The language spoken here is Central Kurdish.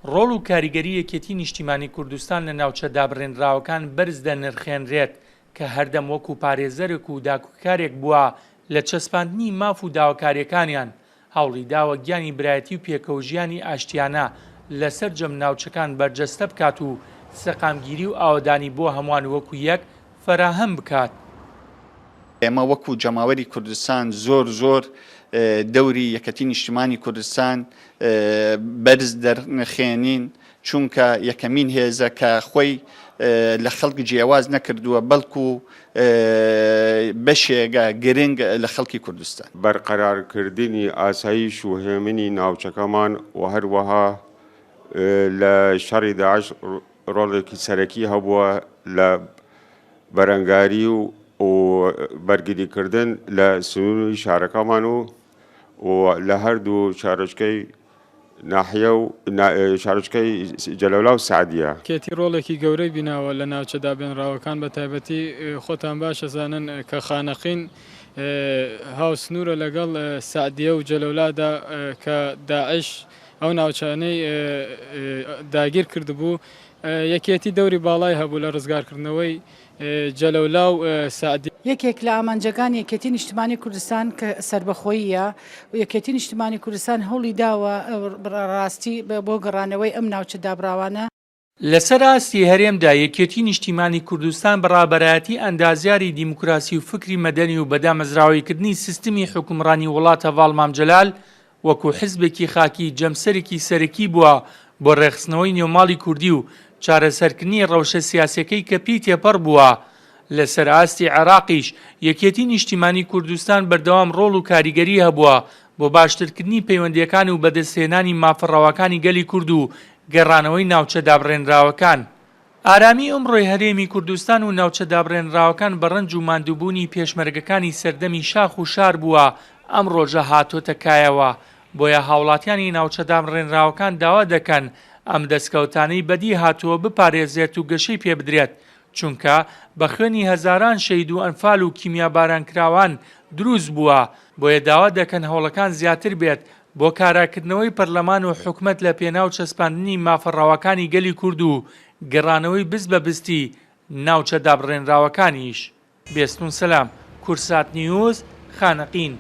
ڕۆڵ و کاریگەری یەکێتی نیشتیمانی کوردستان لە ناوچە دابڕێنراوەکان بەرز دەنرخێنرێت کە هەردەم وەکو پارێزەرێک و داکوکارێک بووە لە چەسپاندنی ماف و داواکاریەکانیان هەوڵی داوە گیانی برایەتی و پێکەوژیانی ئاشتیانە لەسەر جەم ناوچەکان بەرجەستە بکات و سەقامگیری و ئاوەدانی بۆ هەمووان وەکو یەک فەراهەم بکات. ئێمە وەکو جەماوەری کوردستان زۆر دەوری یەکەتی نیشتیمانی کوردستان بەرز دەرنەخێنین چونکە یەکەمین هێزە کە خۆی لە خەڵکی جیاواز نەکردووە بەڵکو بەشێگە گرنگ لە خەڵکی کوردستان. بەرقەرارکردنی ئاسایش و هێمنی ناوچەکەمان و هەروەها لە شەڕی داعش ڕۆڵێکی سەرەکی هەبووە لە بەرەنگاری و بەرگریکردن لە سنووری شارەکەمان و لە هەردوو شارۆچکەی ناحیە و شارۆچکەی جەلەولا و سعدیە. کێتی ڕۆڵێکی گەورەی بیناوە لە ناوچە دابێنراوەکان بە تایبەتی خۆتان باشە زانن کە خانەقین هاوسنوورە لەگەڵ سعدیە و جەلەولادا کە داعش ئەو ناوچانەی داگیر کردبوو یەکێتی دەوری باڵای هەبوو لە ڕزگارکردنەوەی جەلەولا و سعدی. یەکێک لە ئامانجەکان یەکێتی نیشتیمانی کوردستان کە سربەخۆییە و یەکێتی نیشتیمانی کوردستان هەوڵی داوە ڕاستی بۆ گەڕانەوەی ئەم ناوچە دابراوانە. لەسەر ئاستی هەرێمدا یەکێتی نیشتیمانی کوردستان بەڕابەرایەتی ئەندازیاری دیموکراسی و فکری مەدەنی و بەدامەزراوەیکردنی سیستمی حکومڕانی وڵاتە ڤاڵ مامجەلال وەکو حیزبێکی خاکی جەمسەرێکی سەرەکی بووە بۆ ڕێخستنەوەی نێوماڵی کوردی و چارەسەرکردنی ڕەوشە سیاسەکەی کە پێی تێپەڕ بووە. لەسەر ئاستی عێراقیش یەکێتی نیشتیمانی کوردستان بەردەوام ڕۆڵ و کاریگەری هەبووە بۆ باشترکردنی پەیوەندیەکان و بەدەستهێنانی مافەڕەوەکانی گەلی کورد و گەڕانەوەی ناوچە دابڕێنراوەکان. ئارامی ئەمڕۆی هەرێمی کوردستان و ناوچە دابڕێنراوەکان بە ڕەنج و ماندووبوونی پێشمەرگەکانی سەردەمی شاخ و شار بووە ئەم ڕۆژە هاتۆتە کایەوە. بۆیە هاوڵاتیانی ناوچە دابڕێنراوەکان داوا دەکەن ئەم دەستکەوتانەی بەدی هاتووە بپارێزێت و گەشەی پێ بدرێت چونکە بە خوێنی هەزاران شەید و ئەنفال و کیمیا بارانکراوان دروست بووە. بۆیە داوا دەکەن هەوڵەکان زیاتر بێت بۆ کاراکردنەوەی پەرلەمان و حکومەت لە پێناو چەسپاندنی مافەڕەوەکانی گەلی کورد و گەڕانەوەی بست بە بستی ناوچە دابڕێنراوەکانیش. بێستون سەلام. کورسات نیوز، خانەقین.